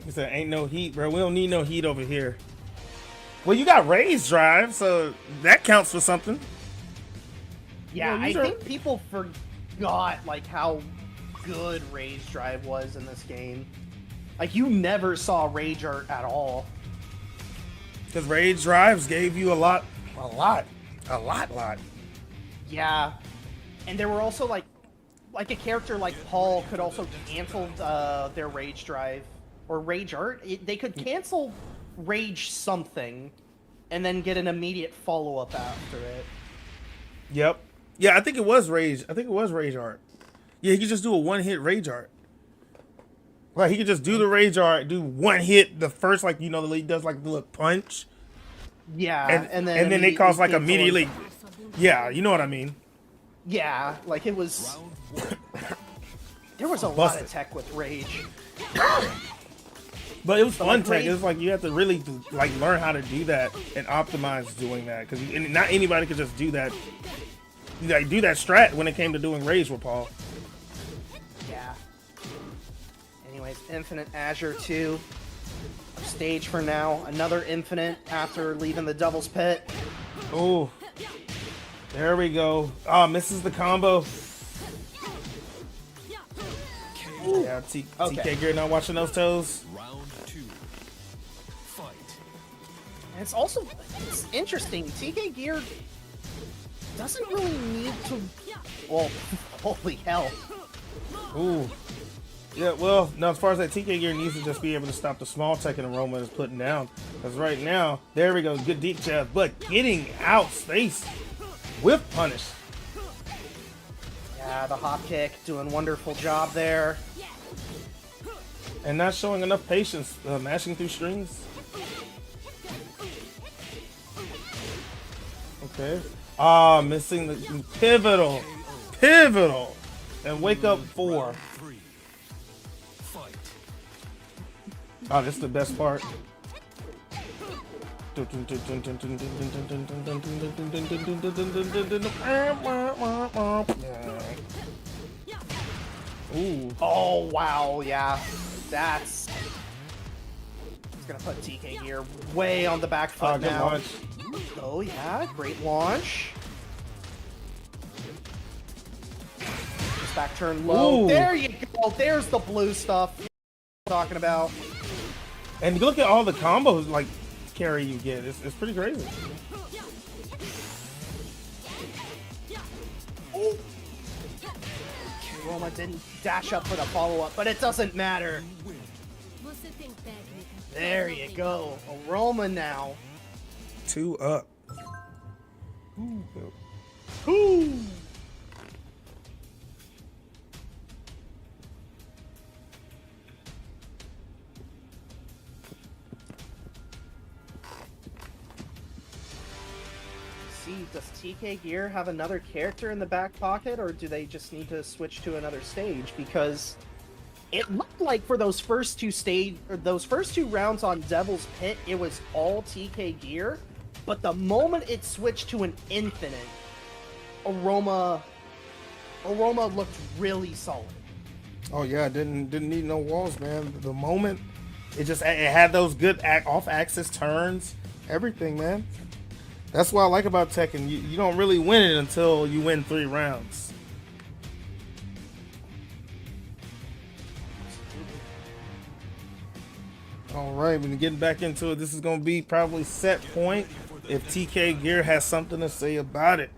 He said, "Ain't no heat, bro. We don't need no heat over here." Well, you got Rage Drive, so that counts for something. Yeah, Yeah, I these are- think people forgot like how good Rage Drive was in this game. Like you never saw Rage Art at all. Because Rage Drives gave you a lot. Yeah, and there were also like a character like Paul could also cancel their Rage Drive or Rage Art. They could cancel Rage something, and then get an immediate follow up after it. Yep. Yeah, I think it was Rage. I think it was Rage Art. Yeah, he could just do a one-hit Rage Art. Like he could just do the Rage Art, do one hit, the first like he does like the little punch, Yeah, and then they cause like cancel immediately. Yeah, you know what I mean. Yeah, like it was. There was a lot Busted. of tech with Rage. But it was fun like tech. Rage- It was like you have to really like learn how to do that and optimize doing that because not anybody could just do that. Like do that strat when it came to doing Rage with Paul. Yeah. Anyways, Infinite Azure 2. Stage for now. Another Infinite after leaving the Devil's Pit. Oh, there we go. Oh, misses the combo. Yeah, TK Gear not watching those toes. Round 2. Fight. And it's interesting. TK Gear doesn't really need to. Well, holy hell. Ooh. Yeah, well, now as far as that TK Gear needs to just be able to stop the small tech and Aroma is putting down. Because right now, there we go, good deep jab, but getting out space with punish. Yeah, the hop kick doing wonderful job there. And not showing enough patience, mashing through strings. Okay. Ah, missing the pivotal. And wake up 4. 3. Fight. Oh, this is the best part. Ooh. Oh, wow, yeah. That's... It's gonna put TK Gear way on the back Oh, foot good now. launch. Oh, yeah, great launch. Just back turn low. Ooh. There you go. There's the blue stuff I'm talking about. And look at all the combos like carry you get. It's pretty crazy. Roma didn't dash up for the follow-up, but it doesn't matter. There you go. Aroma now. 2 up. Ooh. See, does TK Gear have another character in the back pocket, or do they just need to switch to another stage? Because it looked like for those first two rounds on Devil's Pit, it was all TK Gear, but the moment it switched to an Infinite, Aroma looked really solid. Oh yeah, didn't need no walls, man. The moment it had those good off-axis turns, everything, man. That's what I like about Tekken. You don't really win it until you win 3 rounds. All right, when you're getting back into it, this is going to be probably set point if TK Gear has something to say about it.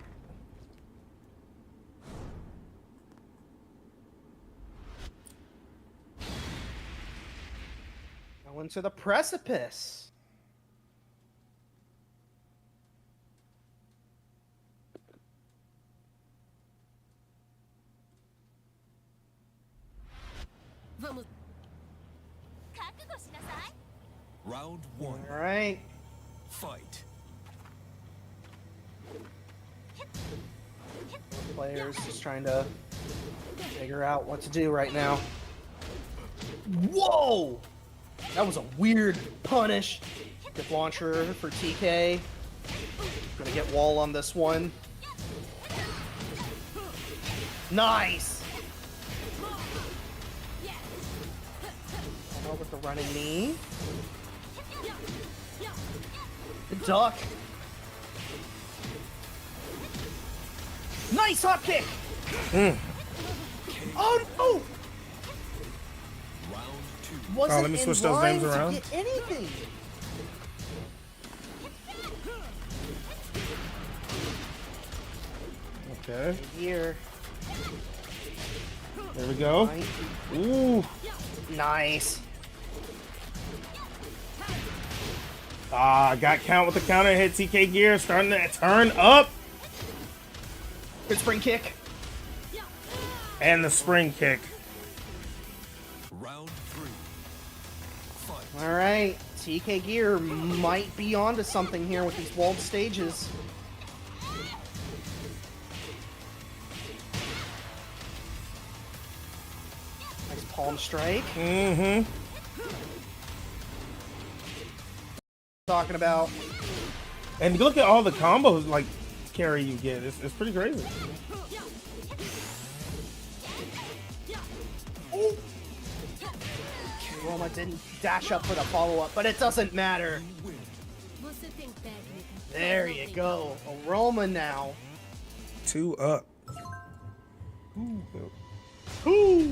Going to the precipice. Round 1. All right. Fight. Players just trying to figure out what to do right now. Whoa! That was a weird punish. Good launcher for TK. Gonna get wall on this one. Nice! Oh, with the running knee. The duck. Nice hop kick. Oh no! Round two. Wasn't let me in switch those line names to around. get anything. Okay, Here. there we go. Ooh. Nice. Ah, got count with the counter hit. TK Gear starting to turn up. Good spring kick. And the spring kick. Round three. Fight. All right, TK Gear might be onto something here with these walled stages. Nice palm strike. Mm-hmm. Talking about. And look at all the combos like carry you get. It's pretty crazy. Oh! Roma didn't dash up for the follow-up, but it doesn't matter. Você tem técnica. There you go. Aroma now. 2 up. Ooh.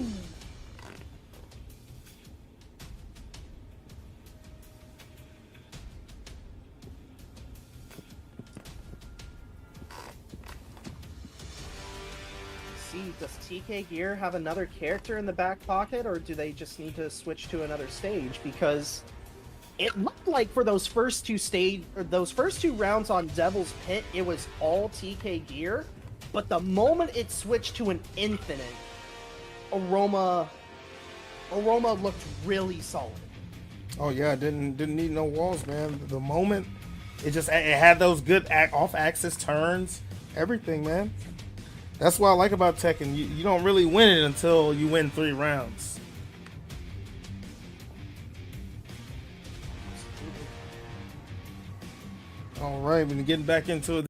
See, does TK Gear have another character in the back pocket, or do they just need to switch to another stage? Because it looked like for those first two rounds on Devil's Pit, it was all TK Gear, but the moment it switched to an Infinite, Aroma looked really solid. Oh yeah, didn't need no walls, man. The moment it had those good off-axis turns, everything, man. That's what I like about Tekken. You don't really win it until you win 3 rounds. All right, we're getting back into it.